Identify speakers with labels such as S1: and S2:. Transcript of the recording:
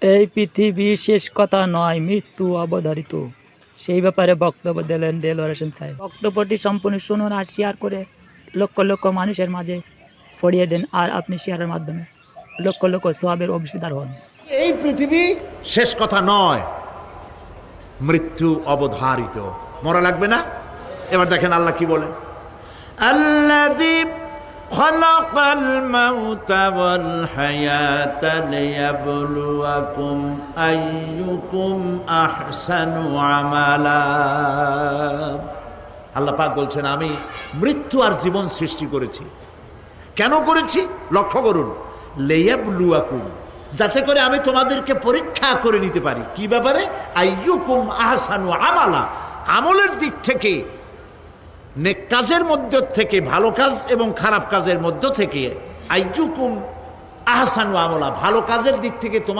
S1: এই পৃথিবীর শেষ কথা নয়, মৃত্যু অবধারিত। সেই ব্যাপারে বক্তব্য দিলেন দেলোয়ার হোসেন সাহেব। বক্তব্যটি সম্পূর্ণ শুনুন আর শেয়ার করে লক্ষ লক্ষ মানুষের মাঝে ছড়িয়ে দেন, আর আপনি শেয়ারের মাধ্যমে লক্ষ লক্ষ সোয়াবের অংশীদার হন।
S2: এই পৃথিবী শেষ কথা নয়, মৃত্যু অবধারিত। মরা লাগবে না? এবার দেখেন আল্লাহ কি বলেন, আল্লাযী খালাকাল মাউতা ওয়াল হায়াতা লিয়াবলুয়াকুম আইয়ুকুম আহসানু আমালা। আল্লাহ পাক বলছেন, আমি মৃত্যু আর জীবন সৃষ্টি করেছি। কেন করেছি? লক্ষ্য করুন, লিয়াবলুয়াকুম, যাতে করে আমি তোমাদেরকে পরীক্ষা করে নিতে পারি। কি ব্যাপারে? আইয়ুকুম আহসানু আমালা, আমলের দিক থেকে, নেক কাজের মধ্য থেকে, ভালো কাজ এবং খারাপ কাজের মধ্য থেকে। আইয়ুকুম আহসানু আমালা, ভালো কাজের দিক থেকে